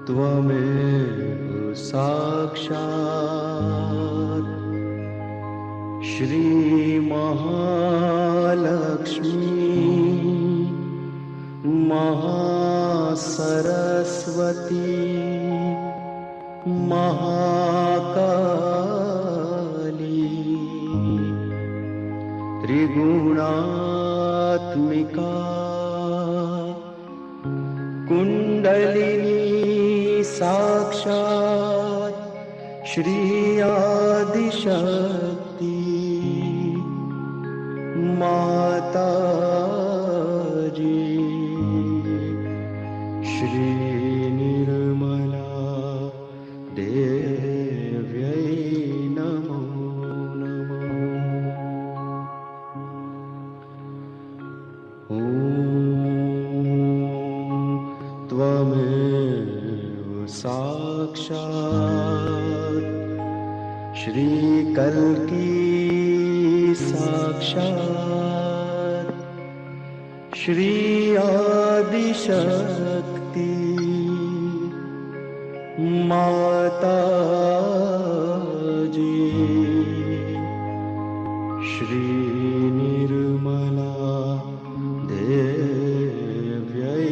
त्वमेव साक्षात् श्री महालक्ष्मी महासरस्वती महाकाली त्रिगुणात्मिका कुंडलिनी साक्षात् श्री आदिशक्ति माताजी श्री निर्मला देव्यै नमो नमः। ॐ त्वमेव साक्षात् श्री कल्की साक्षात् श्री आदिशक्ति माताजी श्री निर्मला देव्यै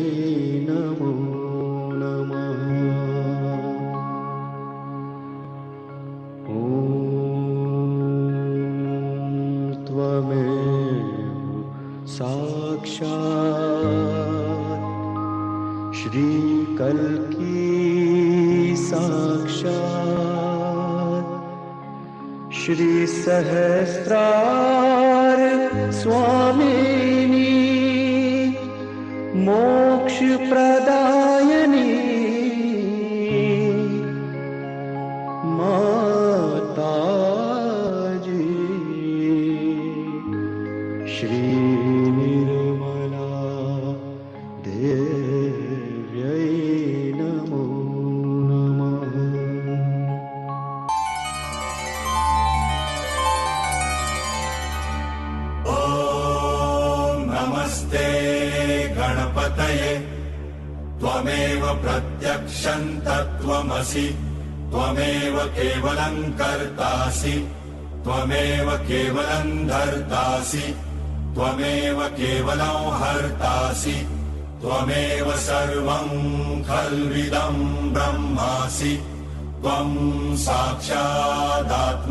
नमो नमः। ॐ त्वमेव साक्षात् श्री कल्की साक्षात् श्री सहस्रार स्वामिनी मोक्ष प्रदायिनी माताजी श्री निर्मला देव्यै नमो नमः। ॐ नमस्ते गणपतये त्वमेव प्रत्यक्षं तत्त्वमसि त्वमेव केवलं कर्तासि त्वमेव केवलं धर्तासि त्वमेव केवलं हर्तासि त्वमेव सर्वं खल्विदं ब्रह्मासि त्वं साक्षादात्मासि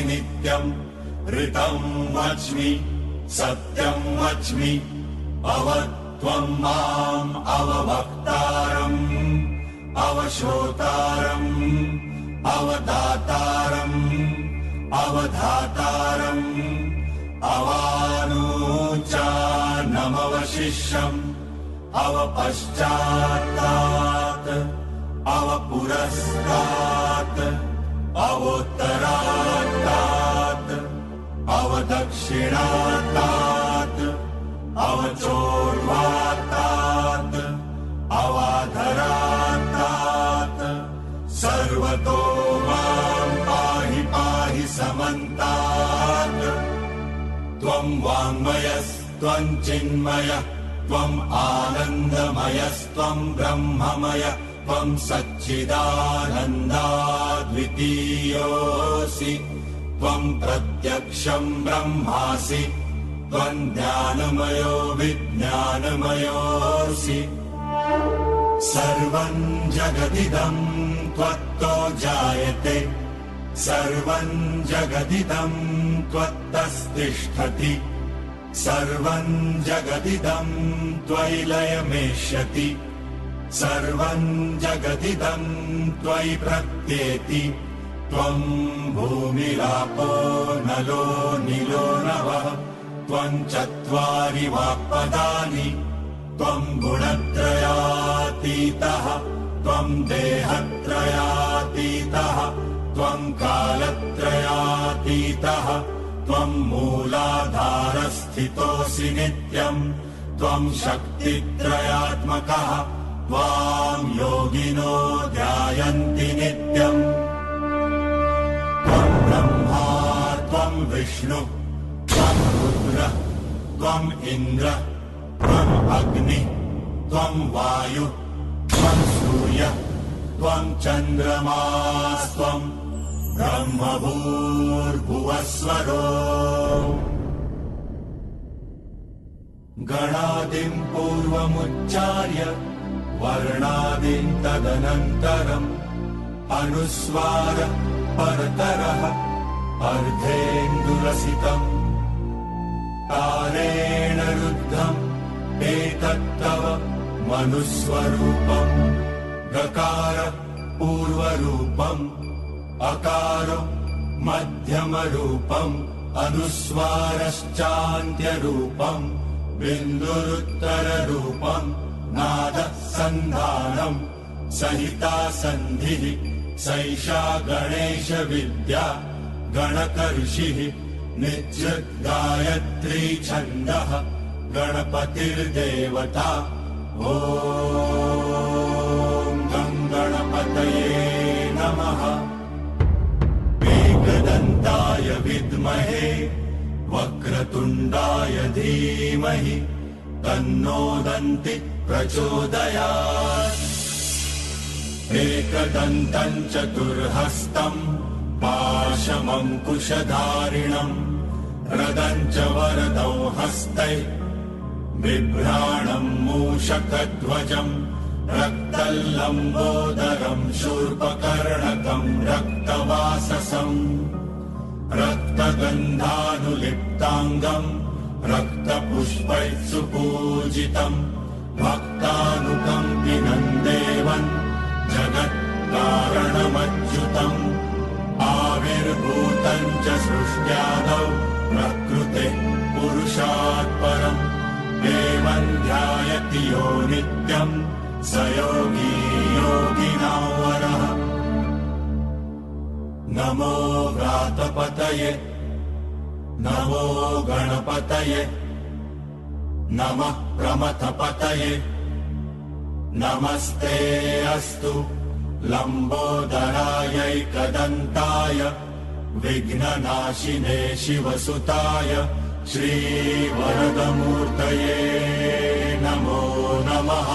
नित्यं ऋतं वच्मि सत्यं वच्मि अवत्वं माम् अववक्तारम् अवश्रोतारम् अवदातारम् अवधातारम् अवानूचानमवशिष्यम् अवपश्चात्तात् अवपुरस्तात् अवोत्तरात्तात् अवदक्षिणात्तात् अवचोर्वात्तात् अवाधरात्तात् सर्वतो मां पाहि पाहि समन्तात् त्वं वाङ्मयस्त्वं चिन्मयः त्वम् आनन्दमयस्त्वं ब्रह्ममय त्वं सच्चिदानन्दाद्वितीयोऽसि त्वं प्रत्यक्षं ब्रह्मासि त्वं ज्ञानमयो विज्ञानमयोऽसि सर्वं जगदिदं त्वत्तो जायते सर्वं जगदिदं त्वत्तस्तिष्ठति सर्वं जगदिदं त्वयि लयमेष्यति सर्वं जगदिदं त्वयि प्रत्येति त्वं भूमिरापो नलो नीलो नभः त्वं चत्वारि वाक्पदानि त्वं गुणत्रयातीतः त्वं देहत्रयातीतः त्वं कालत्रयातीतः त्वं मूलाधारस्थितोऽसि नित्यम् त्वं शक्तित्रयात्मकः त्वां योगिनो ध्यायन्ति नित्यम् त्वं ब्रह्मा त्वं विष्णु त्वं रुद्र त्वं इन्द्र त्वं अग्नि त्वं वायु त्वं सूर्य त्वं चन्द्रमास्त्वं ब्रह्मभूर्भुवस्वरो। गणादिं पूर्वमुच्चार्य वर्णादिं तदनन्तरम् अनुस्वार परतरः अर्धेन्दुरसितम् तारेण रुद्धम् एतत्तव मनुस्वरूपम्। गकार पूर्वरूपम् अकार मध्यमरूपम् अनुस्वारश्चान्त्यरूपम् बिन्दुरुत्तररूपम् नादः सन्धानम् सहिता सन्धिः सैषा गणेश विद्या गणकऋषिः नित्यत् गायत्री छन्दः गणपतिर्देवता। ॐ गं गणपतये नमः। एकदन्ताय विद्महे वक्रतुण्डाय धीमहि तन्नो दन्ति प्रचोदयात्। एकदन्तं चतुर्हस्तम् पाशमङ्कुशधारिणम् रदं च वरदौ हस्तै बिभ्राणम् मूषकध्वजम् रक्तल्लम्बोदरम् शूर्पकर्णकम् रक्तवाससम् रक्तगन्धानुलिप्ताङ्गम् रक्तपुष्पैः सुपूजितम् भक्तानुकम्पिनम् देवम् जगत्कारणमच्युतम् आविर्भूतम् च सृष्ट्यादौ प्रकृतेः पुरुषात् परम् देवम् ध्यायति यो नित्यम् स योगी योगिनां वरः। नमो व्रातपतये नमो गणपतये नमः प्रमथपतये नमस्ते अस्तु लम्बोदरायैकदन्ताय विघ्ननाशिने शिवसुताय श्रीवरदमूर्तये नमो नमः।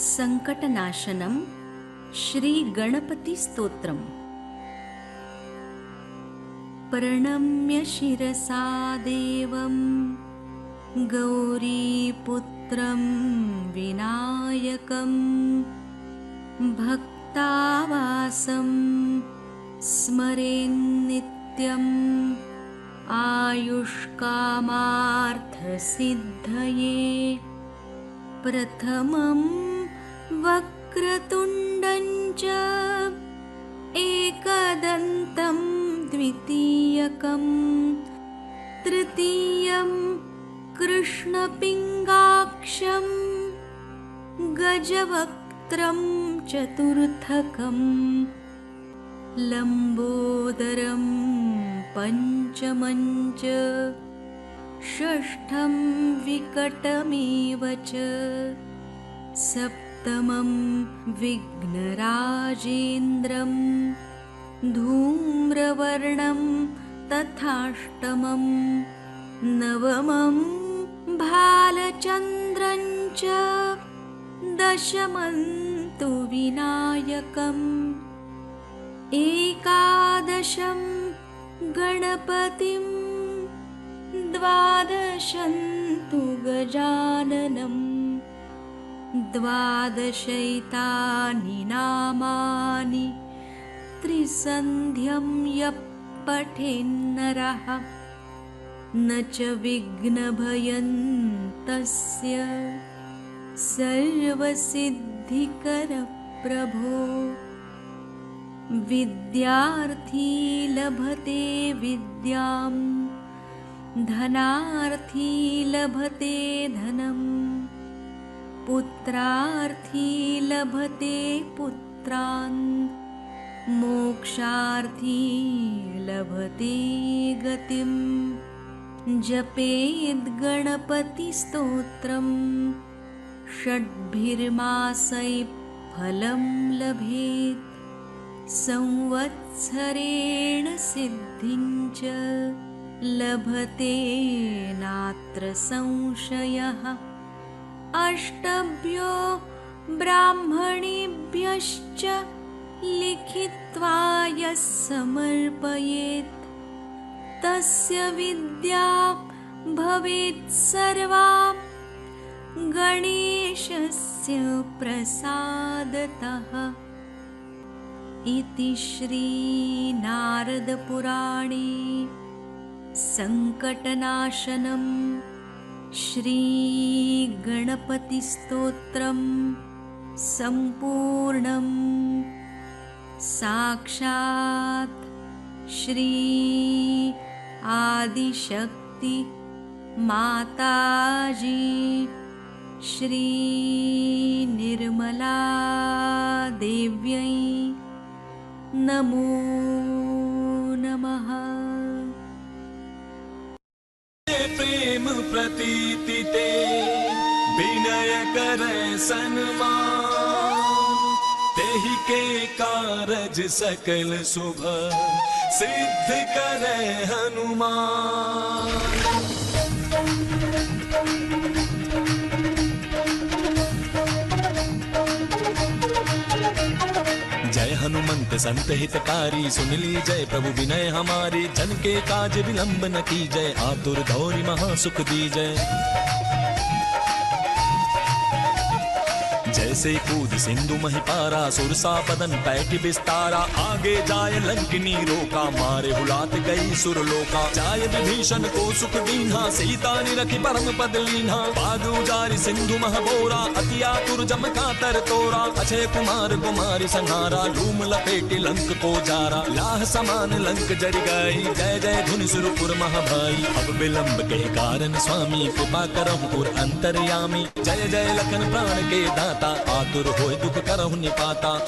संकटनाशनम् श्री गणपति स्तोत्रम्। प्रणम्य शिरसा देवं गौरीपुत्रं विनायकं भक्तावासं स्मरेन्नित्यम् आयुष्कामार्थसिद्धये। प्रथमं वक्रतुण्डं च एकदन्तं द्वितीयकं तृतीयं कृष्णपिङ्गाक्षं गजवक्त्रं चतुर्थकं लम्बोदरं पञ्चमं च षष्ठं विकटमेव च सप्तमं विघ्नराजेन्द्रं धूम्रवर्णं तथाष्टमं नवमं भालचन्द्रं च दशमं तु विनायकम् एकादशं गणपतिं द्वादशं तु गजाननं द्वादशैतानि नामानि त्रिसन्ध्यं यः पठेन्नरः न च विघ्नभयं तस्य सर्वसिद्धिकरप्रभो। विद्यार्थी लभते विद्यां धनार्थी लभते धनं पुत्रार्थी लभते पुत्रान् मोक्षार्थी लभते गतिम्। जपेद् गणपतिस्तोत्रं षड्भिर्मासैः फलं लभेत्। संवत्सरेण सिद्धिं च लभते नात्र संशयः। अष्टभ्यो ब्राह्मणेभ्यश्च लिखित्वा यः समर्पयेत् तस्य विद्या भवेत् सर्वा गणेशस्य प्रसादतः। इति श्री नारदपुराणे संकटनाशनं श्री गणपतिस्तोत्रं संपूर्णं। साक्षात् श्री आदिशक्ति माताजी श्री निर्मला देव्यै नमो नमः। प्रेम प्रतीति ते विनय करे सन्मान, तेहि के कारज सकल शुभ सिद्ध करे हनुमान। जय हनुमंत संत हितकारी, सुन ली जय प्रभु विनय हमारी। जन के काज विलंब न कीजय, आतुर धौरी महासुख दीजय। जैसे कूद सिंधु महिपारा, सुरसा बदन पैठ विस्तारा। आगे जाय लंकिनी रोका, मारे हुलात गई सुरलोका। जाय विभीषण को सुख दीन्हा, सीता निरखि परम पद लीन्हा। बादु जारि सिंधु महबोरा, अति आतुर जम का तर तोरा। अक्षय कुमार कुमारी संहारा, लूम लपेटी लंक को जारा। लाह समान लंक जरि गई, जय जय धुनि सुरपुर महभई। अब विलंब के कारण स्वामी, कृपा करहु पुर अंतर्यामी। जय जय लखन प्राण के दाता, आतुर होय दुख करहु निपाता।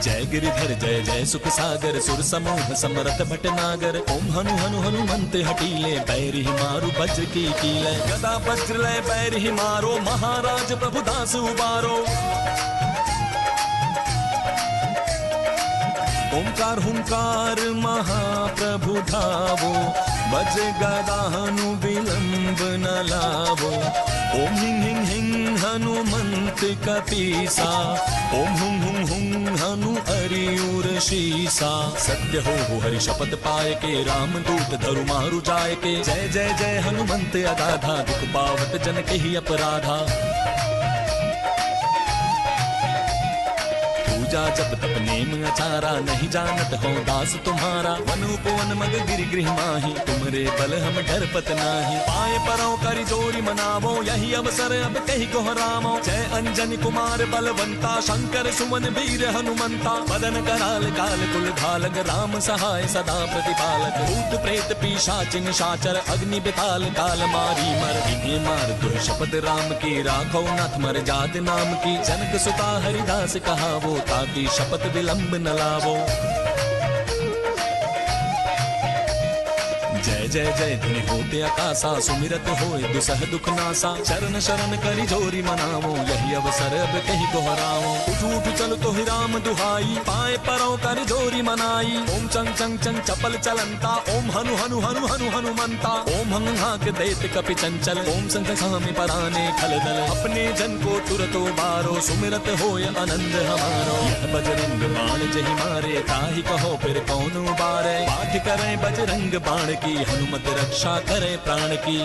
जय गिरिधर जय जय सुख सागर, सुर समूह समरथ भटनागर। ओम हनु हनु हनुमंत हटीले, बैरि मारु वज्र की कीले। गदा वज्र लय बैरि मारो, महाराज प्रभु दास उबारो। ओंकार हुंकार महाप्रभु धावो, वज्र गदा हनु विलंब न लावो। ओम हिं हिं हिं हनुमंत कपीसा, ओम हुं हुं हुं हनु अरियुर शीसा। सत्य हो हरि शपथ पाए के, राम दूत धरु मारु जाय के। जय जय जय हनुमंत अगाधा, दुख पावत जन के ही अपराधा। पूजा जब तप नेम अचारा, नहीं जानत हो दास तुम्हारा। वनुपवन मग गिरि गृह माही, तुमरे बल हम डरपत नाही। पाए परों करि जोरी मनावो, यही अवसर अब कहि को रामो। जय अंजनी कुमार बलवंता, शंकर सुमन वीर हनुमंता। मदन कराल काल कुल धालक, राम सहाय सदा प्रतिपालक। भूत प्रेत पिशाच निशाचर, अग्नि बिताल काल मारी मर। इन्हें मार दो शपथ राम की, राखो नाथ मर जात नाम की। जनक सुता हरिदास कहावो, ताकि शपथ विलंब न लावो। जय जय जय धुनि होते आकाशा, सुमिरत होए दुसह दुख नासा। चरण शरण करि जोरी मनावो, यही अवसर अब कहि को हरावो। उठ उठ चल तो ही राम दुहाई, पाए परों कर जोरी मनाई। ओम चंग चंग चंग चपल चलंता, ओम हनु हनु हनु हनु हनुमंता। ओम हंग हाक देत कपि चंचल, ओम संग सामि पराने खल दल। अपने जन को तुरतो बारो, सुमिरत होय आनंद हमारो। यह बजरंग बाण जहि मारे, ताहि कहो फिर कौन उबारे। पाठ करें बजरंग बाण की, हनुमत रक्षा करे प्राण की।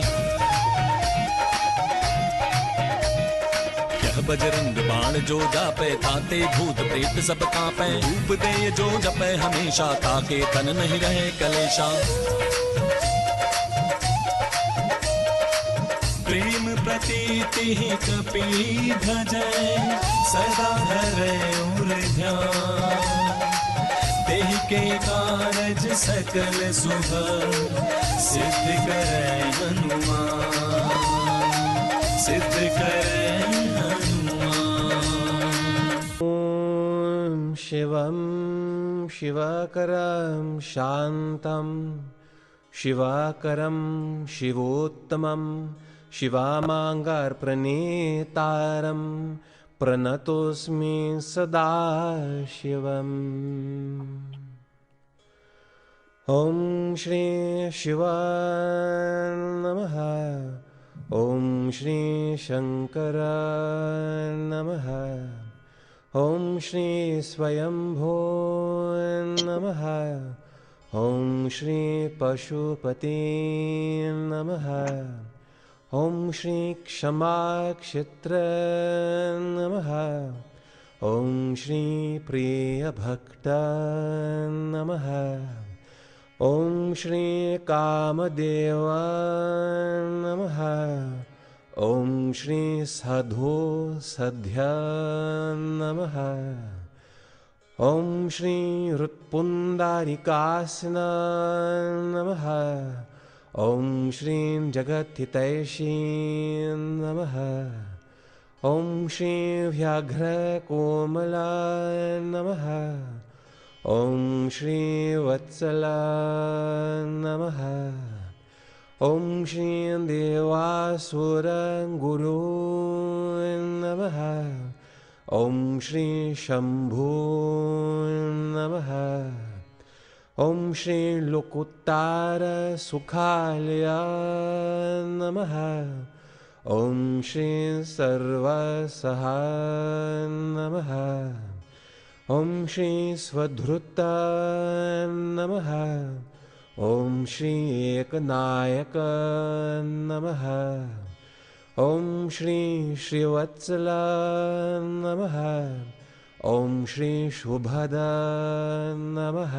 यह बजरंग बाण जो जापे, ताते भूत प्रेत सब कांपे। धूप दे जो जपे हमेशा, ताके तन नहीं रहे कलेशा। प्रेम प्रतीति ही कपि भजै, सदा धरे उर ध्यान। तेहि के कारज सकल शुभ, सिद्ध करे हनुमान। सिद्ध करे हनुमान। ॐ शिवं शिवाकरं शान्तं, शिवाकरं शिवोत्तमं, शिवामाङ्गारप्रणेतारं, प्रणतोऽस्मि सदा शिवम्। ॐ श्री शिवाय नमः। ॐ श्री शङ्कराय नमः। ॐ श्री स्वयंभो नमः। ॐ श्री पशुपते नमः। ॐ श्री क्षमाक्षेत्र नमः। ॐ श्री प्रियभक्त नमः। ॐ श्री कामदेव नमः। ॐ श्री साधु सद्य नमः। ॐ श्री हृत्पुण्डरीकासन नमः। ॐ श्री जगत्हितैषी नमः। ॐ श्री व्याघ्रकोमलाय नमः। ॐ श्री वत्सलाय नमः। ॐ श्री देवासुरगुरुवे नमः। ॐ श्री शम्भो नमः। ॐ श्री लोकोत्तरसुखालय नमः। ॐ श्री सर्वसहाय नमः। ॐ श्री स्वधृत नमः। ॐ श्री एकनायक नमः। ॐ श्री श्रीवत्सल नमः। ॐ श्री शुभद नमः।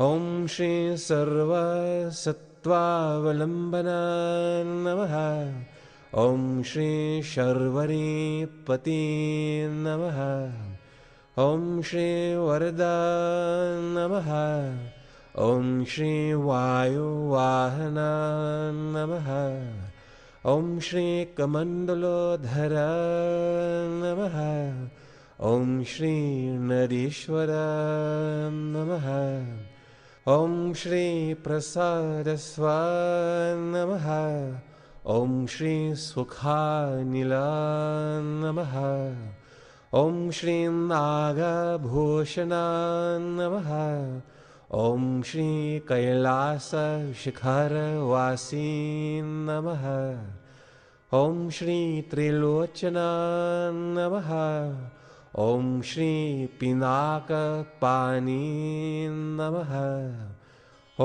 ॐ श्री सर्वसत्त्वावलम्बन नमः। ॐ श्री शर्वरीपति नमः। ॐ श्री वरद नमः। ॐ श्री वायुवाहन नमः। ॐ श्री कमण्डलोधर नमः। ॐ श्री नरीश्वर नमः। ॐ श्री प्रसादस्व नमः। ॐ श्री सुखानिल नमः। ॐ श्री नागभूषण नमः। ॐ श्री कैलासशिखरवासी नमः। ॐ श्री त्रिलोचन नमः। ॐ श्री पिनाकपाणि नमः।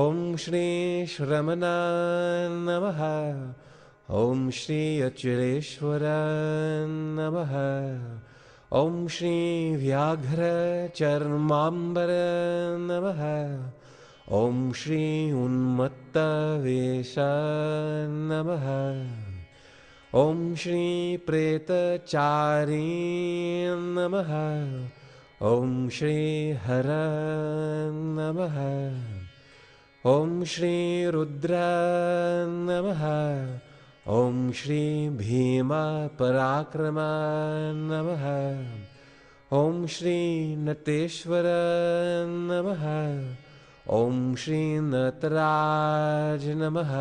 ॐ श्री श्रमण नमः। ॐ श्री अचिरेश्वर नमः। ॐ श्री व्याघ्रचर्माम्बर नमः। ॐ श्री उन्मत्तवेष नमः। ॐ श्री प्रेतचारी नमः। ॐ श्री हर नमः। ॐ श्री रुद्र नमः। ॐ श्री भीमपराक्रम नमः। ॐ श्री नटेश्वर नमः। ॐ श्री नटराज नमः।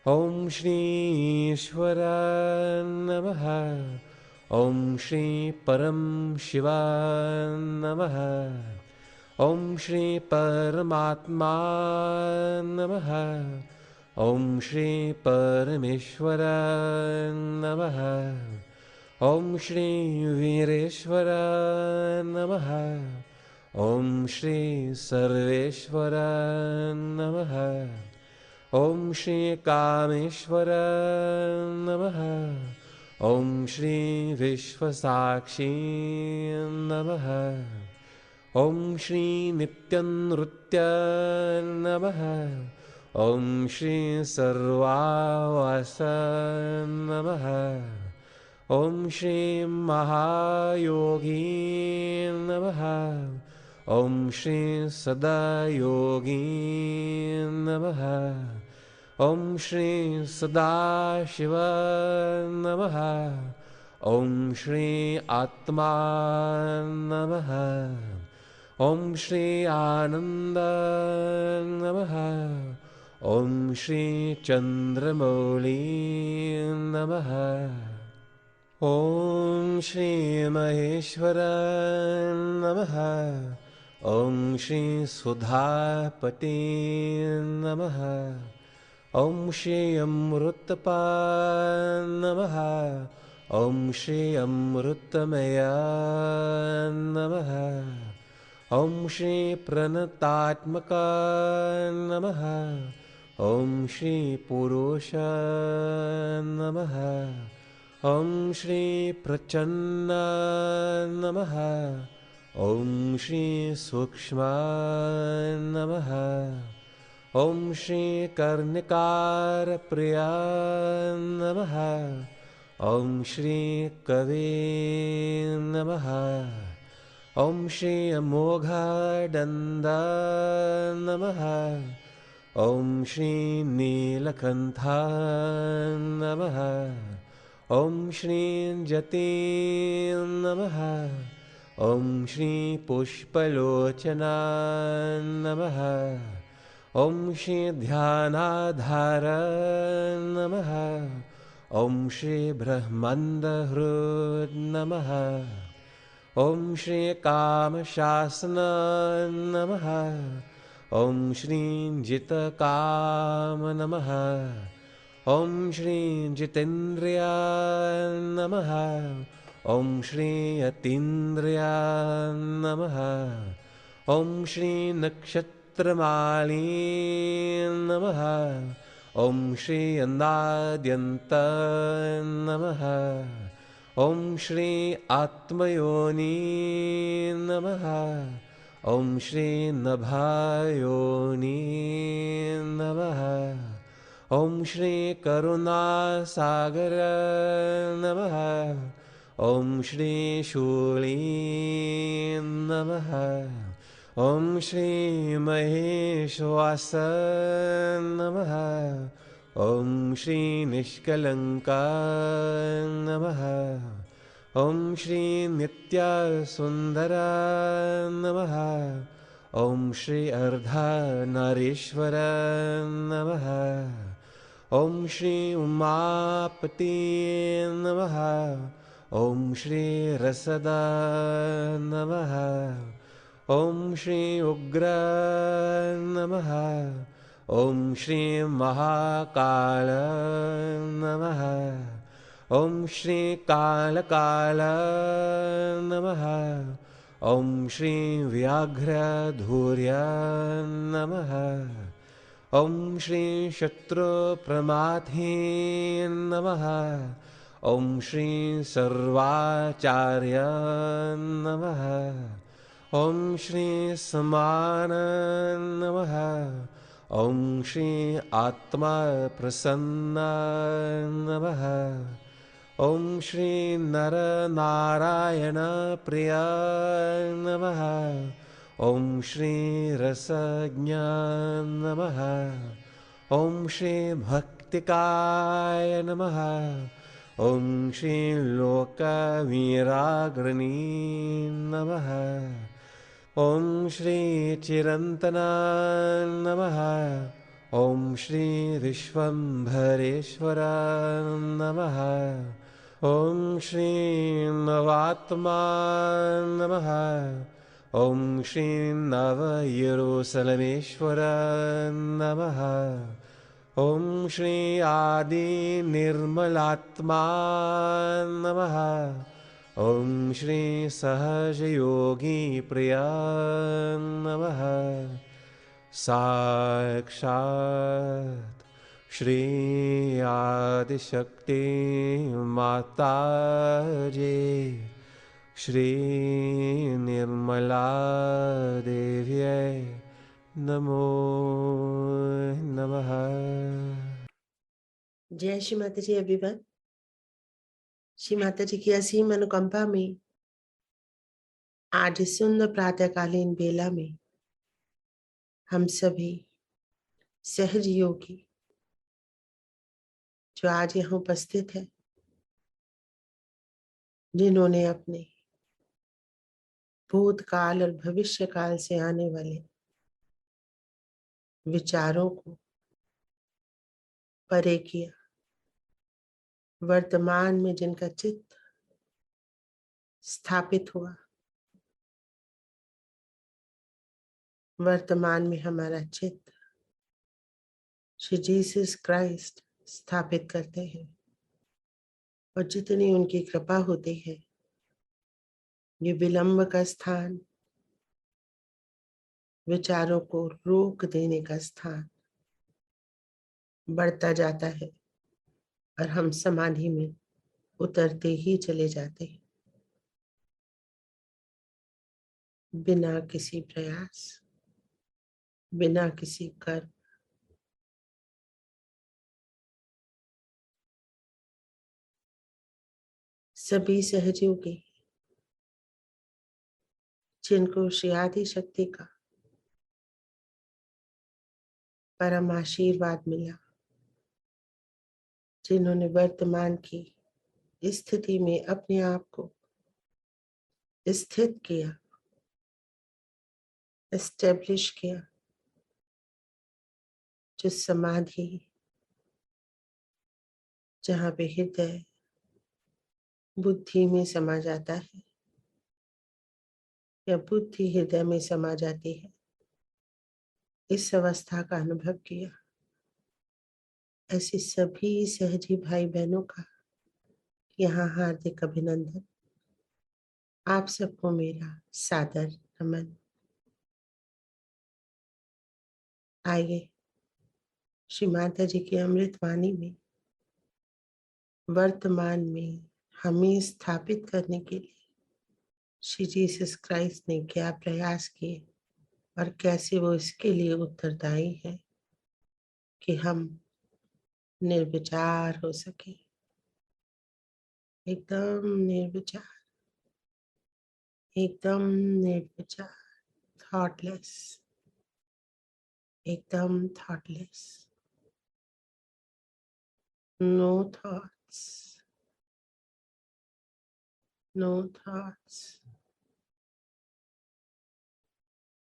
ॐ श्री ईश्वर नमः। ॐ श्री परम शिव नमः। ॐ श्री परमात्मा नमः। ॐ श्री परमेश्वर नमः। ॐ श्री वीरेश्वर नमः। ॐ श्री सर्वेश्वर नमः। ॐ श्री कामेश्वर नमः। ॐ श्री विश्वसाक्षी नमः। ॐ श्री नित्यनृत्य नमः। ॐ श्री सर्वावास नमः। ॐ श्री महायोगी नमः। ॐ श्री सदायोगी नमः। ॐ श्री सदाशिव नमः। ॐ श्री आत्मा नमः। ॐ श्री आनंद नमः। ॐ श्री चंद्रमौली नमः। ॐ श्री महेश्वर नमः। ॐ श्री सुधापते नमः। ॐ श्री अमृतपा नमः। ॐ श्री अमृतमया नमः। ॐ श्री प्रणतात्मका नमः। ॐ श्री पुरुष नमः। ॐ श्री प्रचन्न नमः। ॐ श्री सूक्ष्म नमः। ॐ श्री कर्णिकार प्रिया नमः। ॐ श्री कवे नमः। ॐ श्री अमोघदण्ड नमः। ॐ श्री नीलकण्ठ नमः। ॐ श्री जते नमः। ॐ श्री पुष्पलोचना नमः। ॐ श्री ध्यानाधार नमः। ॐ श्री ब्रह्माण्डहृद् नमः। ॐ श्री कामशासन नमः। ॐ श्री जितकाम नमः। ॐ श्री जितेन्द्रिय नमः। ॐ श्री यतीन्द्रिय नमः। ॐ श्री नक्षत्रमाली नमः। ॐ श्री अन्नाद्यन्त नमः। ॐ श्री आत्मयोनि नमः। ॐ श्री नभायोनि नमः। ॐ श्री करुणासागर नमः। ॐ श्री शूली नमः। ॐ श्री महेश्वास नमः। ॐ श्री निष्कलङ्का नमः। ॐ श्री नित्यसुन्दर नमः। ॐ श्री अर्धनारीश्वर नमः। ॐ श्री उमापति नमः। ॐ श्री रसदा नमः। ॐ श्री उग्र नमः। ॐ श्री महाकाल नमः। ॐ श्री कालकाल नमः। ॐ श्री व्याघ्रधूर्य नमः। ॐ श्री शत्रुप्रमाथे नमः। ॐ श्री सर्वाचार्य नमः। ॐ श्री समान नमः। ॐ श्री आत्मा प्रसन्न नमः। ॐ श्री नरनारायण प्रिय नमः। ॐ श्री रसज्ञ नमः। ॐ श्री भक्तिकाय नमः। ॐ श्री लोकवीराग्रणी नमः। ॐ श्री चिरन्तना नमः। ॐ श्री विश्वम्भरेश्वर नमः। ॐ श्री नवात्मा नमः। ॐ श्री नवयरूसलमेश्वर नमः। ॐ श्री आदि निर्मलात्मा नमः। ॐ श्री सहजयोगी प्रिया नमः। साक्षात् श्री आदिशक्ति माताजी श्री निर्मला देव्यै नमो नमः। जय श्री माता जी एवरीवन। श्री माता जी की असीम अनुकंपा में आज इस सुंदर प्रातःकालीन बेला में हम सभी सहज योगी जो आज यहाँ उपस्थित है, जिन्होंने अपने भूतकाल और भविष्य काल से आने वाले विचारों को परे किया, वर्तमान में जिनका चित्त स्थापित हुआ। वर्तमान में हमारा चित्त श्री जीसस क्राइस्ट स्थापित करते हैं और जितनी उनकी कृपा होती है, ये विलंब का स्थान, विचारों को रोक देने का स्थान बढ़ता जाता है और हम समाधि में उतरते ही चले जाते हैं बिना किसी प्रयास, बिना किसी कर्म। सभी सहयोगी जिनको श्री आदि शक्ति का परम आशीर्वाद मिला, जिन्होंने वर्तमान की स्थिति में अपने आप को स्थित किया, एस्टेब्लिश किया, जो समाधि जहाँ पे हृदय बुद्धि में समा जाता है या बुद्धि हृदय में समा जाती है, इस अवस्था का अनुभव किया। ऐसे सभी सहजी भाई बहनों का यहाँ हार्दिक अभिनंदन। आप सबको मेरा सादर नमन। आइए श्री माता जी की अमृत वाणी में वर्तमान में हमें स्थापित करने के लिए श्री जीसस क्राइस्ट ने क्या प्रयास किए और कैसे वो इसके लिए उत्तरदायी है कि हम निर्विचार हो सके, एकदम निर्विचार, एकदम निर्विचार, थॉटलेस, एकदम thoughtless, no thoughts, no thoughts,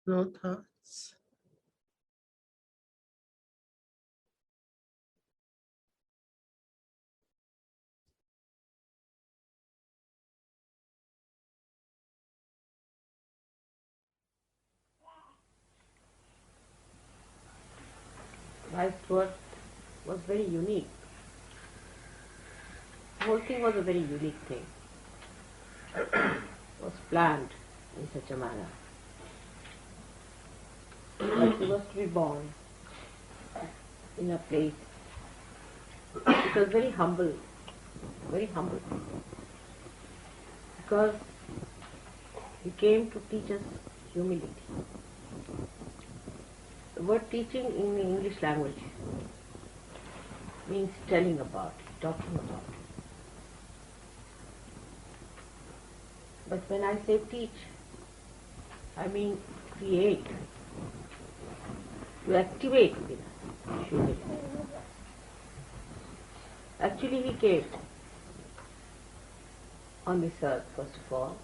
no thoughts. Life's work was very unique. The whole thing was a very unique thing. It was planned in such a manner that he was to be born in a place. It was very humble, because he came to teach us humility. The word teaching in the English language means telling about, talking about. But when I say teach, I mean create, to activate within us humility. Actually, he came on this earth, first of all,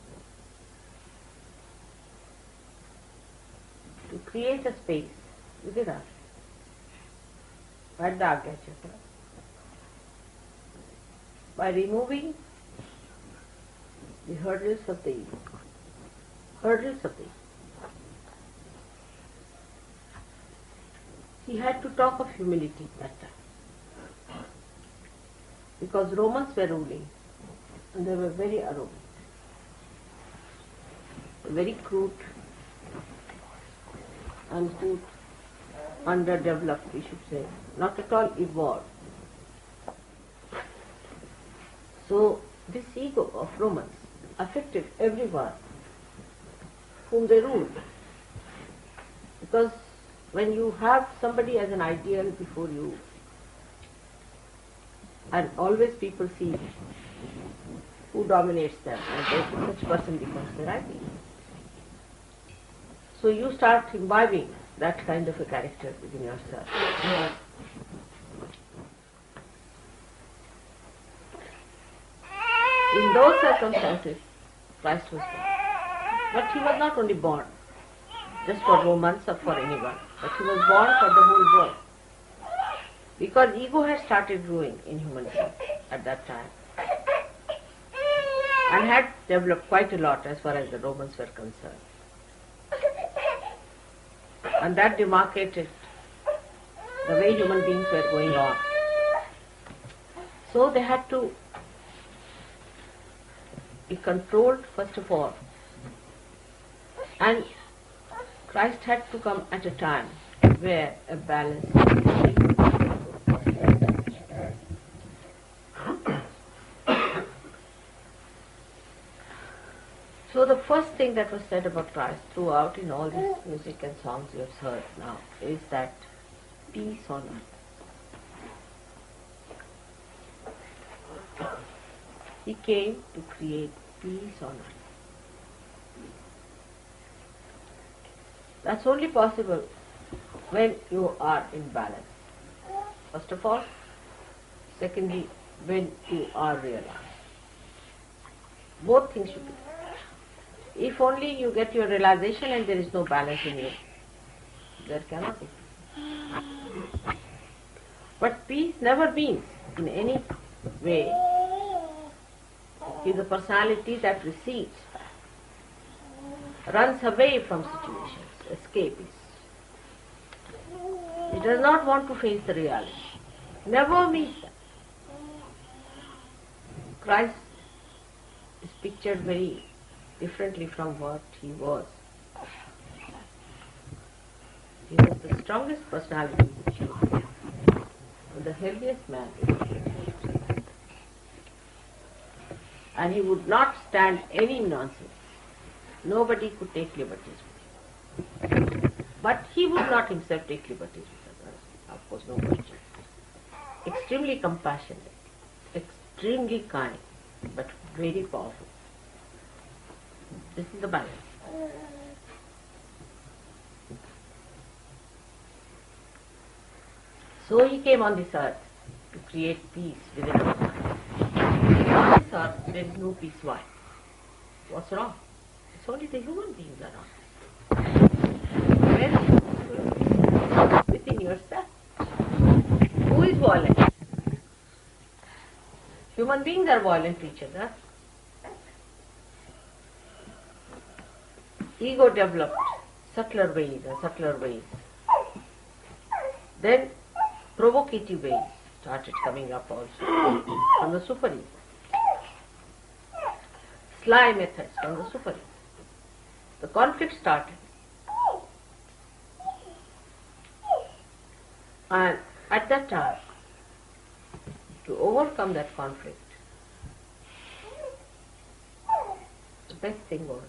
to create a space within us, Vardagachata, by removing the hurdles of the ego. He had to talk of humility that time, because Romans were ruling and they were very arrogant, very crude, uncouth, underdeveloped, we should say, not at all evolved. So this ego of Romans affected everyone whom they ruled, because when you have somebody as an ideal before you, and always people see who dominates them, and therefore such person becomes their ideal. So you start imbibing that kind of a character within yourself. In those circumstances, Christ was born. But he was not only born just for Romans or for anyone, but he was born for the whole world. Because ego had started growing in humanity at that time. and had developed quite a lot as far as the Romans were concerned. And that demarcated the way human beings were going on. So they had to be controlled first of all. And Christ had to come at a time where a balance So the first thing that was said about Christ throughout in all this music and songs you have heard now is that peace on earth. He came to create peace on earth. That's only possible when you are in balance. First of all. Secondly, when you are realized. Both things should be there. If only you get your realization and there is no balance in you, there cannot be peace. But peace never means in any way is a personality that recedes, runs away from situations, escapes. It does not want to face the reality. Never means that. Christ is pictured very differently from what he was. He was the strongest personality, the heaviest man. And he would not stand any nonsense. Nobody could take liberties with him. But he would not himself take liberties with others. Of course, no question. Extremely compassionate, extremely kind, but very powerful. This is the balance. So he came on this earth to create peace within us. On this earth there is no peace. Why? What's wrong? It's only the human beings are wrong. Where is peace? Within yourself. Who is violent? Human beings are violent to each other. Ego developed subtler ways and subtler ways. Then provocative ways started coming up also from the super ego. Sly methods from the super ego. The conflict started. And at that time, to overcome that conflict, the best thing was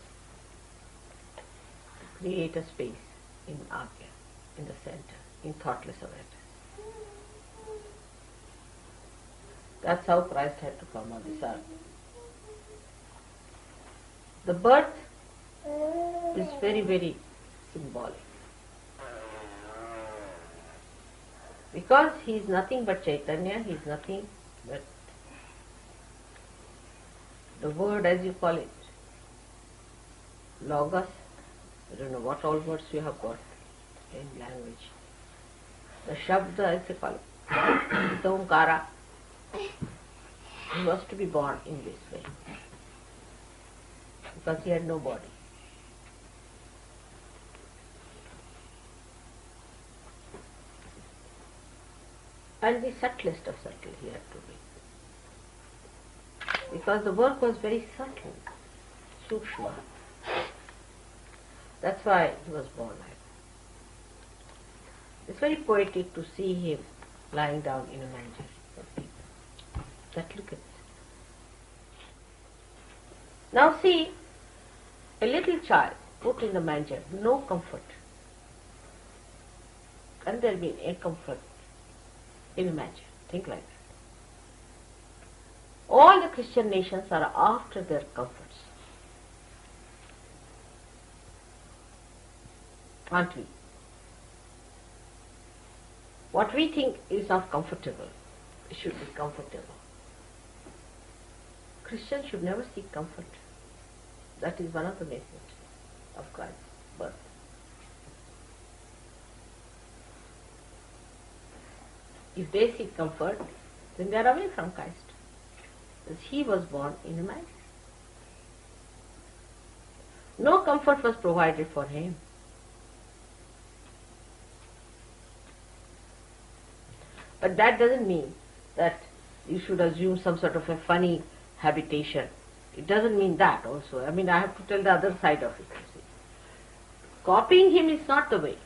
to create a space in Agya, in the center, in thoughtless awareness. That's how Christ had to come on this earth. The birth is very, very symbolic. Because he is nothing but Chaitanya, he is nothing but the word, as you call it, Logos. I don't know what all words you have got in language. The Shabda, as they call it, the Omkara. He was to be born in this way because he had no body. And the subtlest of subtle he had to be. Because the work was very subtle, sukshma. That's why he was born like that. It's very poetic to see him lying down in a manger for people. But look at this. Now see, a little child put in the manger, no comfort. Can there be a comfort in a manger? Think like that. All the Christian nations are after their comforts. Aren't we? What we think is not comfortable, it should be comfortable. Christians should never seek comfort. That is one of the messages of Christ's birth. If they seek comfort, then they are away from Christ. Because he was born in a manger. No comfort was provided for him. But that doesn't mean that you should assume some sort of a funny habitation. It doesn't mean that also. I mean, I have to tell the other side of it. You see. Copying him is not the way.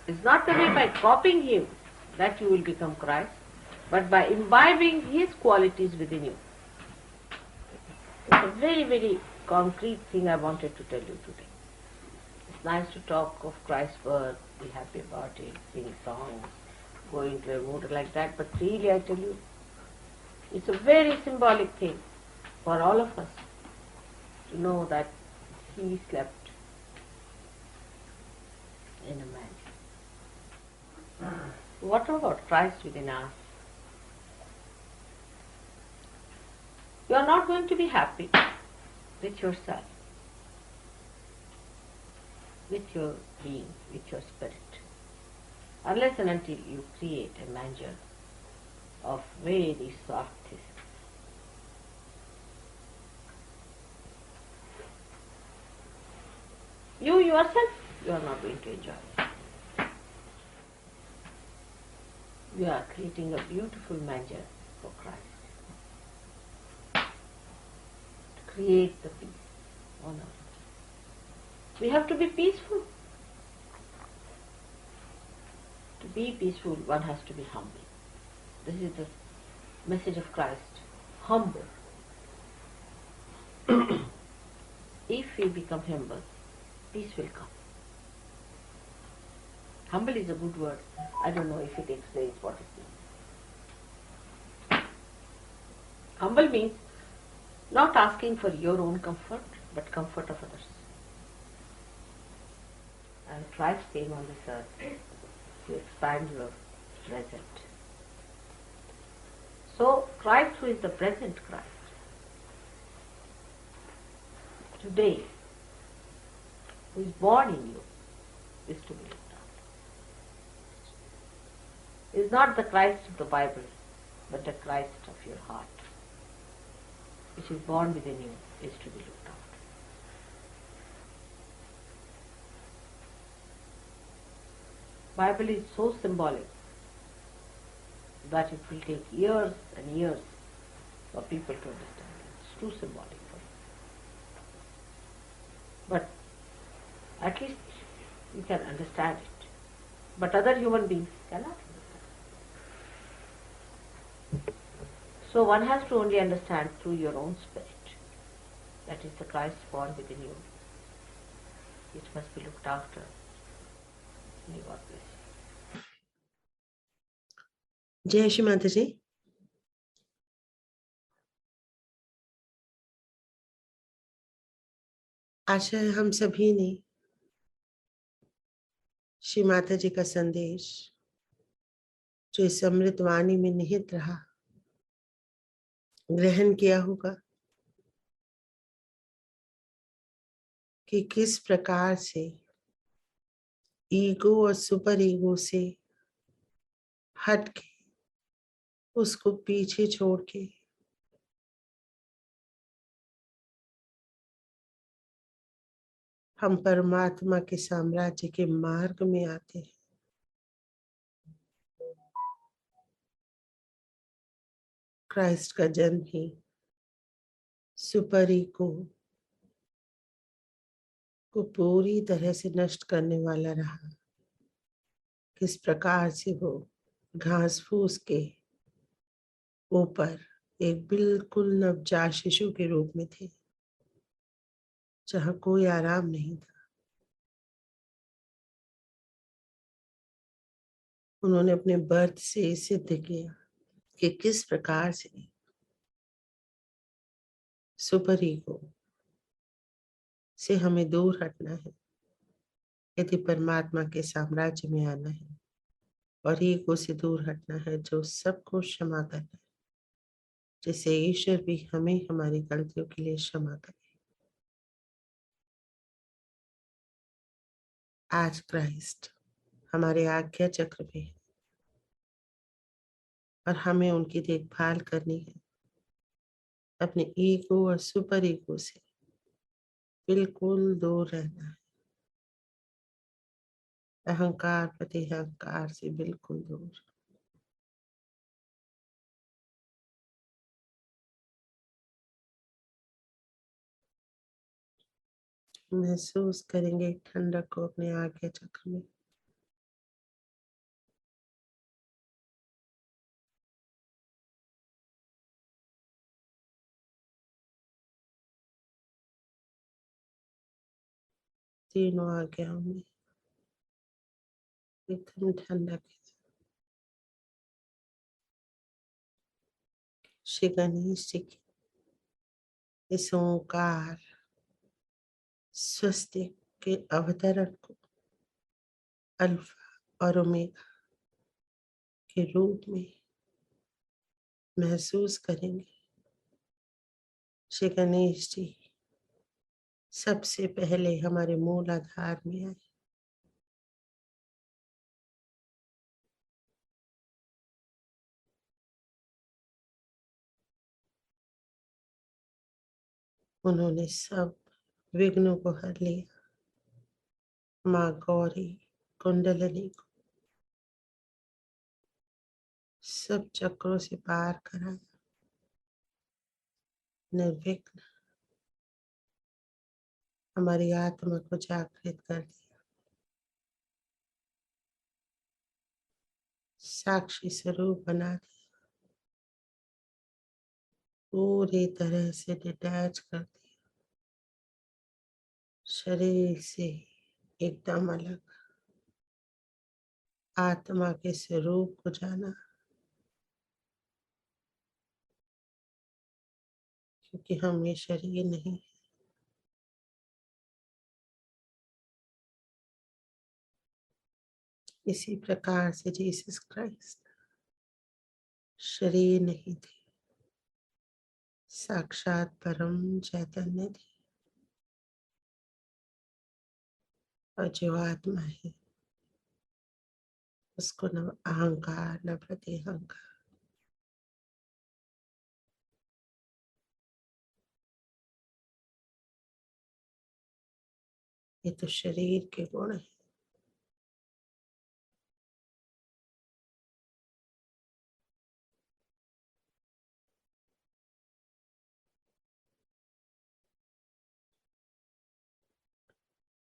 It's not the way by copying him that you will become Christ, but by imbibing his qualities within you. It's a very, very concrete thing I wanted to tell you today. It's nice to talk of Christ's birth, be happy about it, sing songs, go into a mood like that, but really I tell you, it's a very symbolic thing for all of us to know that he slept in a man. What about Christ within us? You are not going to be happy with yourself, with your being, with your spirit, unless and until you create a manger of very soft thistles. You yourself, you are not going to enjoy it. You are creating a beautiful manger for Christ. To create the peace on earth. We have to be peaceful. To be peaceful, one has to be humble. This is the message of Christ. Humble. If we become humble, peace will come. Humble is a good word. I don't know if it explains what it means. Humble means not asking for your own comfort, but comfort of others. And Christ came on this earth to expand your present. So Christ, who is the present Christ, today, who is born in you, is to be looked after. Is not the Christ of the Bible, but the Christ of your heart, which is born within you, is to be looked after. Bible is so symbolic that it will take years and years for people to understand it. It's too symbolic for you. But at least you can understand it. But other human beings cannot understand. So one has to only understand through your own spirit. That is the Christ born within you. It must be looked after. May God bless you. जय श्री माता जी। आशा है हम सभी ने श्री माता जी का संदेश जो इस अमृत वाणी में निहित रहा ग्रहण किया होगा कि किस प्रकार से ईगो और सुपर ईगो से हट के उसको पीछे छोड़ के हम परमात्मा के साम्राज्य के मार्ग में आते हैं। क्राइस्ट का जन्म ही सुपर ईगो को पूरी तरह से नष्ट करने वाला रहा। किस प्रकार से वो घास फूस के ऊपर एक बिल्कुल नवजात शिशु के रूप में थे, जहाँ कोई आराम नहीं था। उन्होंने अपने बर्थ से सिद्ध किया कि किस प्रकार से सुपर ईगो से हमें दूर हटना है यदि परमात्मा के साम्राज्य में आना है, और ईगो से दूर हटना है जो सबको क्षमा करना है, जिससे ईश्वर भी हमें हमारी गलतियों के लिए क्षमा करे। आज क्राइस्ट हमारे आज्ञा चक्र में है और हमें उनकी देखभाल करनी है, अपने ईगो और सुपर ईगो से बिल्कुल दूर रहना है। अहंकार प्रति अहंकार से बिल्कुल दूर। महसूस करेंगे ठंडक को अपने आज्ञा चक्र में। तीनों आज्ञाओं में एकदम ठंडक है। श्री गणेश जी की इस ओंकार स्वस्तिक के अवतरण को अल्फा और ओमेगा के रूप में महसूस करेंगे। श्री गणेश जी सबसे पहले हमारे मूल आधार में आए। उन्होंने सब विघ्नों को हर लिया। माँ गौरी कुंडलनी को सब चक्रों से पार कराया। निर्विघ्न हमारी आत्मा को जागृत कर दिया। साक्षी स्वरूप बना दिया। पूरी तरह से डिटैच कर दिया शरीर से, एकदम अलग आत्मा के स्वरूप को जाना। क्योंकि हम ये शरीर नहीं, इसी प्रकार से जीसस क्राइस्ट शरीर नहीं थे, साक्षात परम चैतन्य थे। और जो आत्मा है उसको न अहंकार न प्रति अहंकार। ये तो शरीर के गुण है।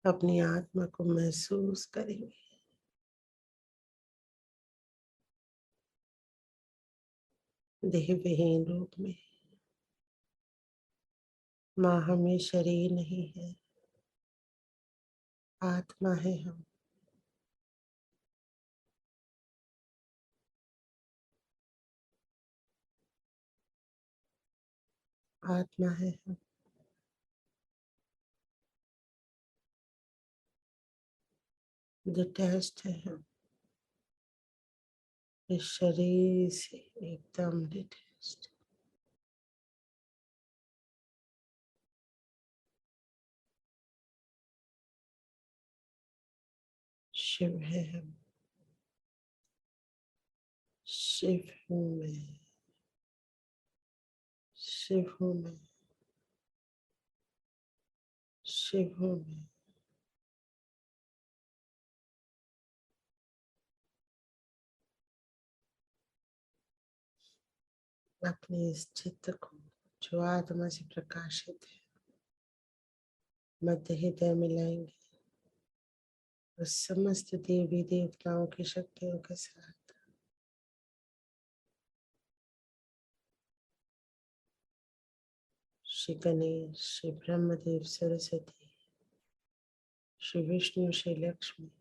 अपनी आत्मा को महसूस करेंगे। देह विहीन रूप में। माँ हमें शरीर नहीं है, आत्मा है हम। आत्मा है हम। डिटैच्ड है हम इस शरीर से, एकदम डिटैच्ड। शिव है हम। शिव हूँ मैं। शिव हूँ मैं। शिव हूँ मैं। अपने इस चित्त को जो आत्मा से प्रकाशित है मध्य हृदय में लाएंगे और समस्त देवी देवताओं की शक्तियों के साथ श्री गणेश, श्री ब्रह्मदेव सरस्वती, श्री विष्णु, श्री लक्ष्मी,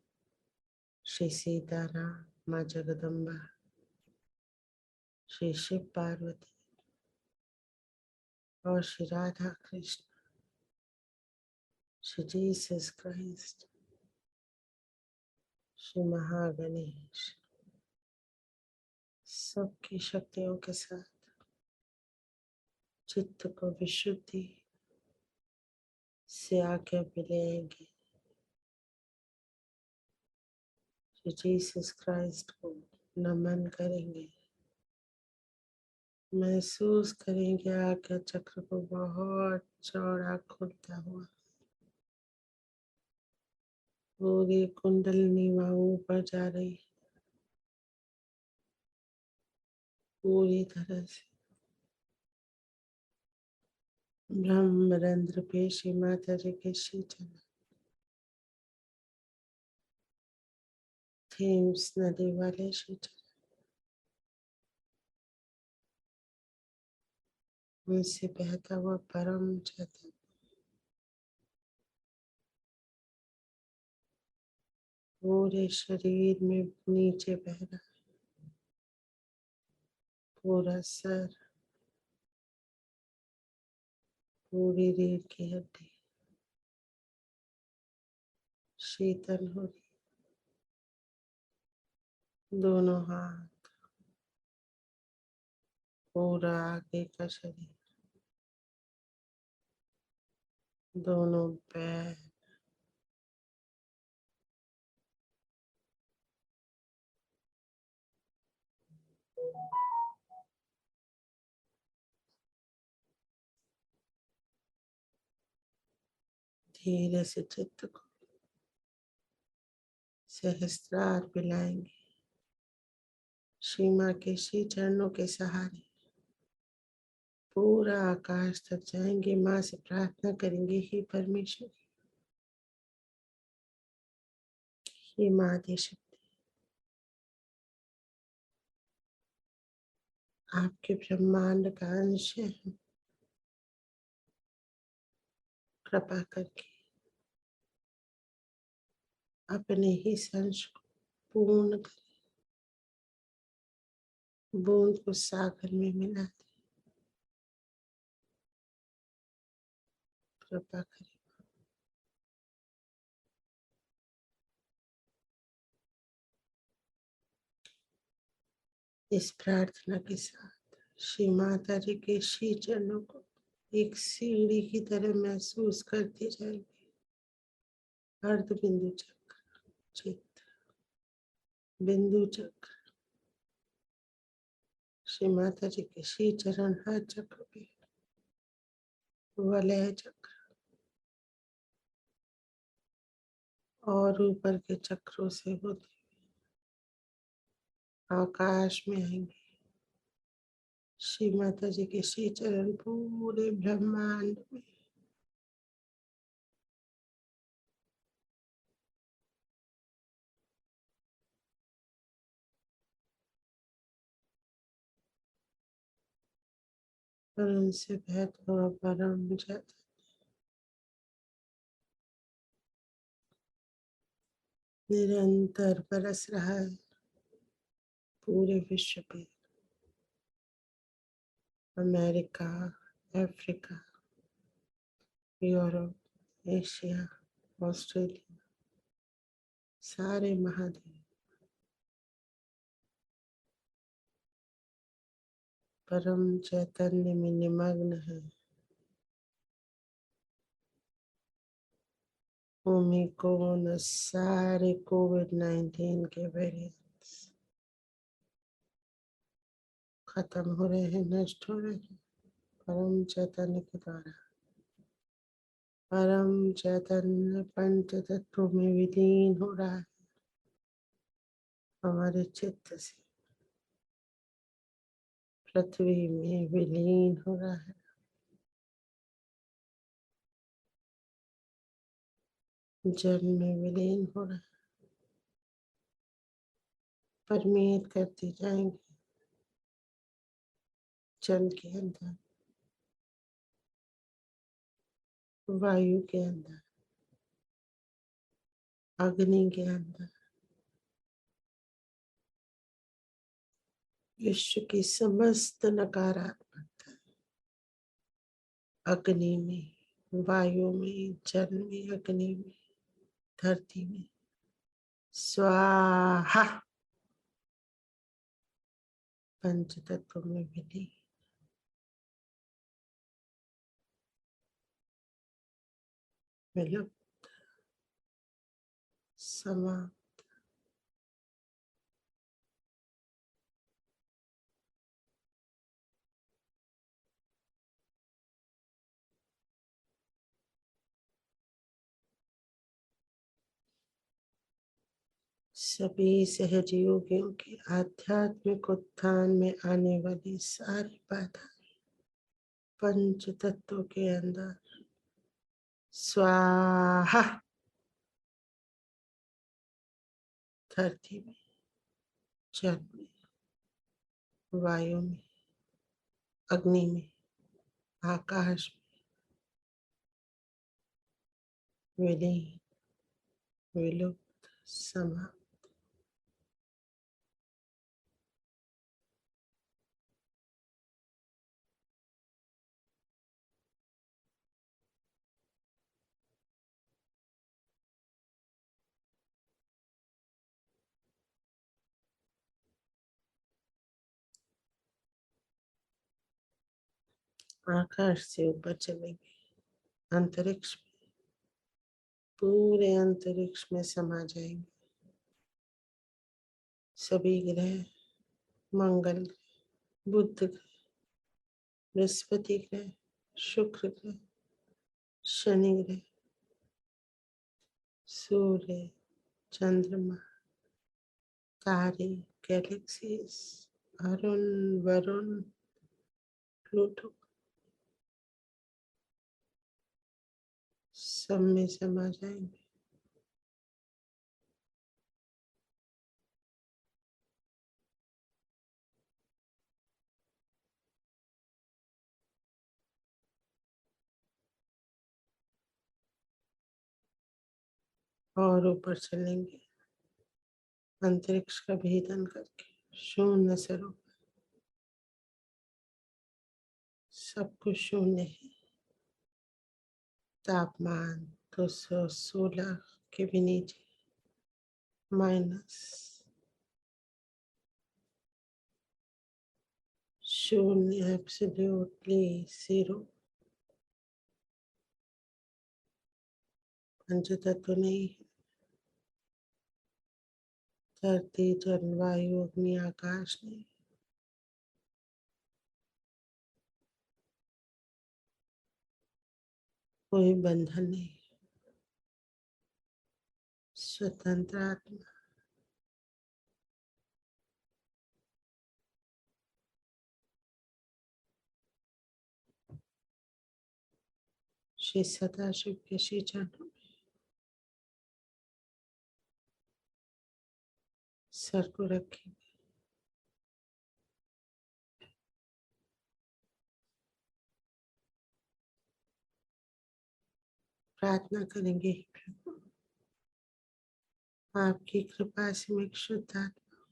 श्री सीताराम, माँ जगदम्बा, श्री शिव पार्वती और श्री राधा कृष्ण, श्री जीसस क्राइस्ट, श्री महागणेश, सबकी शक्तियों के साथ चित्त को विशुद्धि से आज्ञा मिलेंगे। श्री जीसस क्राइस्ट को नमन करेंगे। महसूस करेंगे आज्ञा चक्र को बहुत चौड़ा खुलता हुआ। पूरी कुंडलिनी वहां ऊपर जा रही है पूरी तरह से। ब्रह्मरंध्र पे श्री माता जी के शीतल, थेम्स नदी वाले शीतल, उनसे बहता हुआ परम चैतन्य पूरे शरीर में नीचे बह रहा है। पूरा सर, पूरी रीढ़ की हड्डी शीतल हो रही। दोनों हाथ, पूरा आगे का शरीर, दोनों पैर, धीरे से चित्त को सहस्त्रार पिलाएंगे। श्री माँ के श्री चरणों के सहारे पूरा आकाश तक जाएंगे। माँ से प्रार्थना करेंगे, हे परमेश्वर, हे माँ आदि शक्ति, आपके ब्रह्मांड का अंश है हम। कृपा करके अपने ही अंश को पूर्ण कर, बूंद को सागर में मिला दे। कृपा करें। इस प्रार्थना के साथ श्री माता जी के श्री चरणों को एक सीढ़ी की तरह महसूस करते जाएंगे। अर्ध बिंदु चक्र, चित्त बिंदु चक्र, श्री माता जी के श्री चरण हर चक्र पे, वलय चक्र और ऊपर के चक्रों से होते आकाश में आएंगे। श्री माता जी के श्री चरण पूरे ब्रह्मांड में और उनसे बहता हुआ परम चैतन्य निरंतर बरस रहा है पूरे विश्व पे। America, Africa, Europe, Asia, Australia, सारे महाद्वीप परम चैतन्य में निमग्न है। ओमिक्रोन सारे कोविड-19 के वेरिएंट्स खत्म हो रहे हैं, नष्ट हो रहे हैं परम चैतन्य के द्वारा। परम चैतन्य पंच तत्वों में विलीन हो रहा है हमारे चित्त से, पृथ्वी में विलीन हो रहा है, जल में विलीन हो रहा है। परमेट करते जाएंगे जल के अंदर, वायु के अंदर, अग्नि के अंदर, विश्व की समस्त नकारात्मकता अग्नि में, वायु में, जल में, अग्नि में, धरती में स्वाहा पंच तत्व में विलीन। विलुप्त, समाप्त। सभी सहयोगियों के आध्यात्मिक उत्थान में आने वाली सारी बाधा पंच तत्वों के अंदर स्वाहा। धरती में, जल में, वायु में, अग्नि में, आकाश में विलीन, विलुप्त, समाप्त। आकाश से ऊपर चलेंगे, अंतरिक्ष में, पूरे अंतरिक्ष में समा जाएंगे। सभी ग्रह, मंगल ग्रह, बुध ग्रह, बृहस्पति ग्रह, शुक्र ग्रह, शनि ग्रह, सूर्य, चंद्रमा, तारे, गैलेक्सीज, अरुण, वरुण, प्लूटो, सब में समा जाएंगे। और ऊपर चलेंगे, अंतरिक्ष का भेदन करके शून्य स्वरूप, सब कुछ शून्य है। तापमान 216 के भी नीचे, माइनस, शून्य, एब्सोल्युटली जीरो। पंचतत्व नहीं है। धरती, जल, वायु, अग्नि, आकाश नहीं। कोई बंधन नहीं, स्वतंत्र आत्मा। श्री सदाशिव के श्री चरणों में सर को रखें। प्रार्थना करेंगे, हे प्रभु, आपकी कृपा से मैं शुद्ध आत्मा,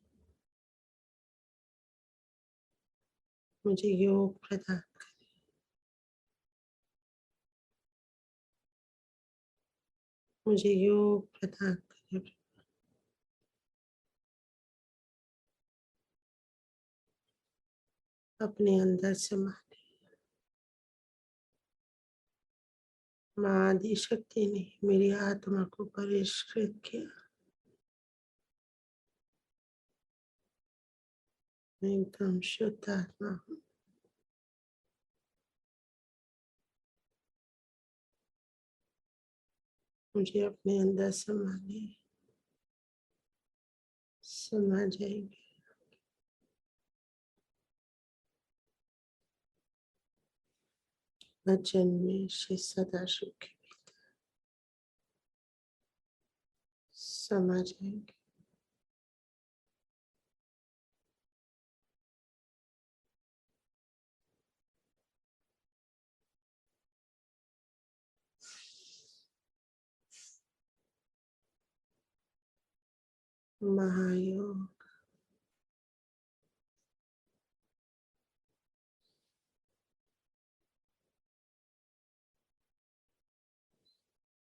मुझे योग प्रदान करें, मुझे योग प्रदान करें। अपने अंदर समा माँ आदि शक्ति ने मेरी आत्मा को परिष्कृत किया। मैं एकदम शुद्ध आत्मा हूँ। मुझे अपने अंदर समाने, समा जाएंगे। वचन में श्री सदाशिव के भीतर समा जाएंगे। महायोग,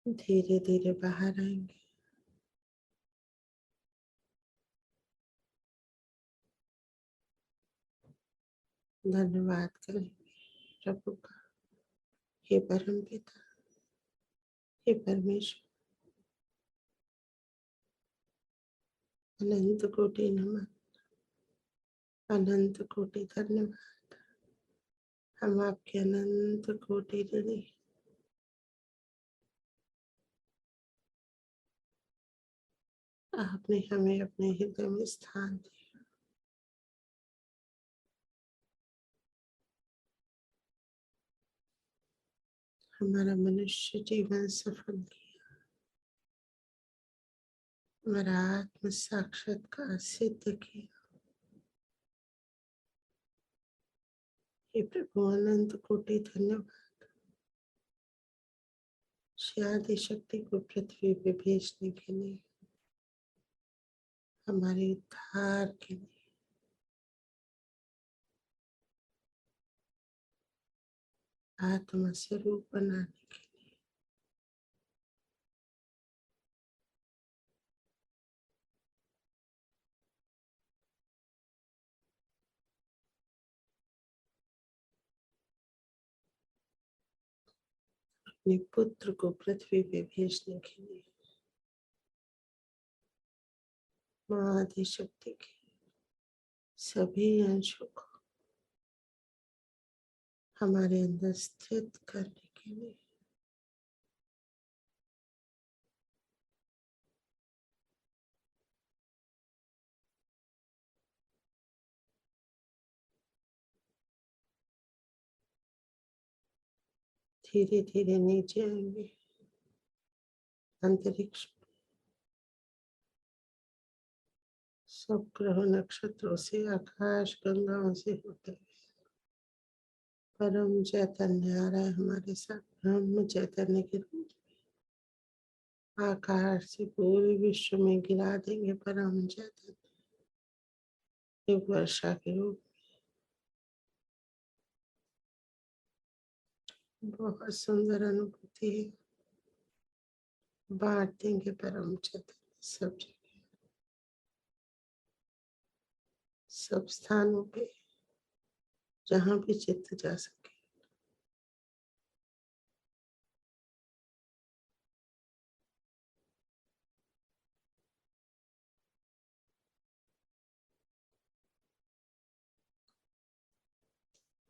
धीरे धीरे बाहर आएंगे। धन्यवाद करेंगे प्रभु का। हे परम पिता, हे परमेश्वर, अनंत कोटि नमन, अनंत कोटि धन्यवाद। हम आपके अनंत कोटि ऋणी। आपने हमें अपने हृदय में स्थान दिया। हमारा मनुष्य जीवन सफल किया, हमारा आत्म साक्षात्कार सिद्ध किया। हे प्रभु, अनंत कोटि धन्यवाद आदि शक्ति को पृथ्वी पे भेजने के लिए, हमारे उद्धार के लिए, आत्मा स्वरूप बनाने के लिए। अपने पुत्र को पृथ्वी पे भेजने के लिए, माँ आदि शक्ति के सभी अंशों को हमारे अंदर स्थित करने के लिए। धीरे धीरे नीचे आएंगे, अंतरिक्ष सब ग्रह नक्षत्रों से, आकाश गंगाओं से होते हुए परम चैतन्य आ रहा है हमारे साथ, ब्रह्म चैतन्य के रूप में। आकाश से पूरे विश्व में गिरा देंगे परम चैतन्य, एक वर्षा के रूप में। बहुत सुंदर अनुभूति है। बांट देंगे परम चैतन्य सब जगह, सब स्थानों पे, जहाँ भी चित्त जा सके।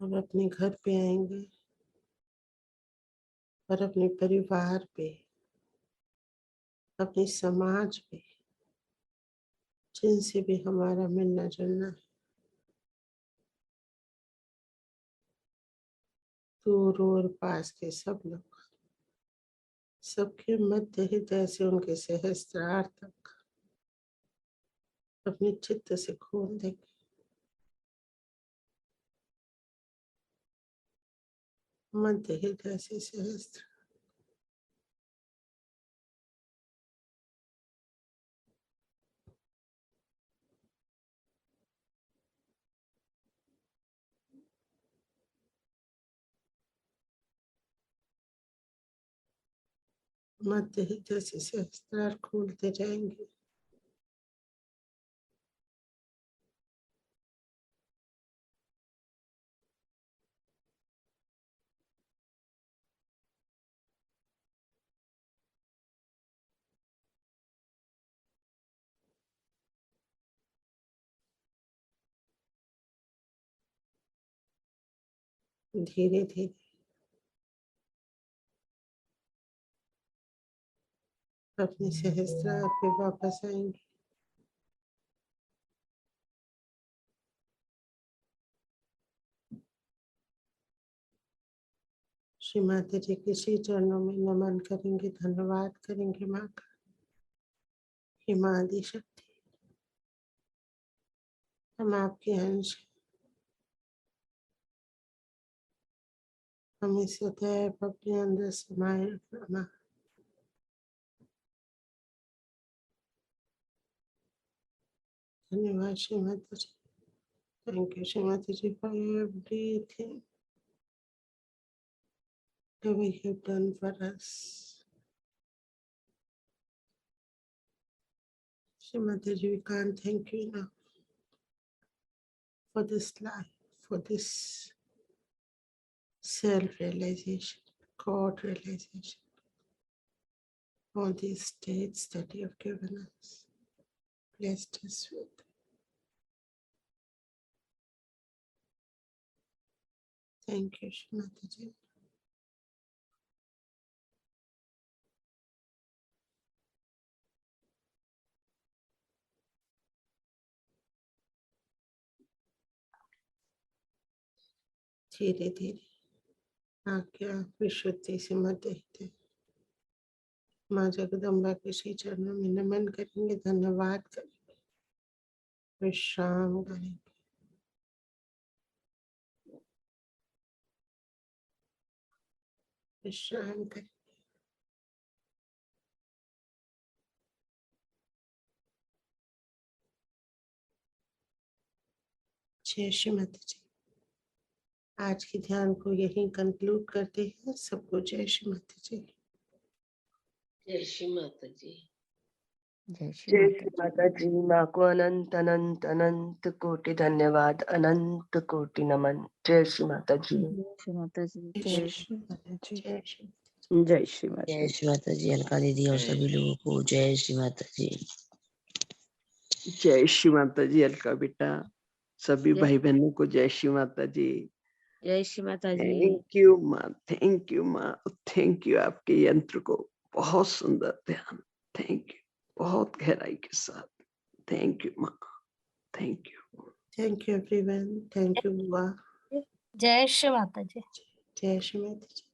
अब अपने घर पे आएंगे और अपने परिवार पे, अपने समाज पे, जिनसे भी हमारा मिलना जुलना है, दूर और पास के सब लोग, सबके मध्य हृदय से उनके सहस्त्रार तक अपने चित्त से खोल देंगे। मध्य हृदय से सहस्त्र, मध्य हृदय से सहस्त्रार खोलते जाएंगे। धीरे धीरे अपने सहस्त्रार पे वापस आएंगे। श्री माता जी के श्री चरणों में नमन करेंगे, धन्यवाद करेंगे माँ का। हे माँ आदि शक्ति, हम आपके अंश हैं, हमें सदैव अपने अंदर समाये रखना माँ। धन्यवाद श्री माता जी। Thank you Shri Mata ji for everything that we have done for us. Shri Mataji, we can't thank you enough for this life, for this self-realization, God realization, all these states that you have given us, blessed us with. Thank you, Shri Mataji. धीरे धीरे आज्ञा विशुद्धि से मत देखते। माँ जगदम्बा के श्री चरणों में नमन करेंगे, धन्यवाद करेंगे, विश्राम करेंगे। विश्राम करें। जय श्री माता जी। आज के ध्यान को यहीं कंक्लूड करते हैं। सबको जय श्री माता जी। जय श्री माता जी। जय श्री माता जी। माँ को अनंत अनंत अनंत कोटि धन्यवाद, अनंत कोटि नमन। जय श्री माता जी। जय श्री माता जी। जय श्री माता जी। जय श्री माता जय श्री माता जी। अलका दीदी और सभी लोगों को जय श्री माता जी। जय श्री माता जी। अलका बेटा, सभी जय- भाई बहनों को जय श्री माता जी। जय श्री माता जी। थैंक यू माँ, थैंक यू माँ, थैंक यू। आपके यंत्र को बहुत सुंदर ध्यान, थैंक यू, बहुत गहराई के साथ। थैंक यू माँ, thank you. Thank you everyone. Thank you बुआ। जय श्री माता जी। जय श्री माता जी।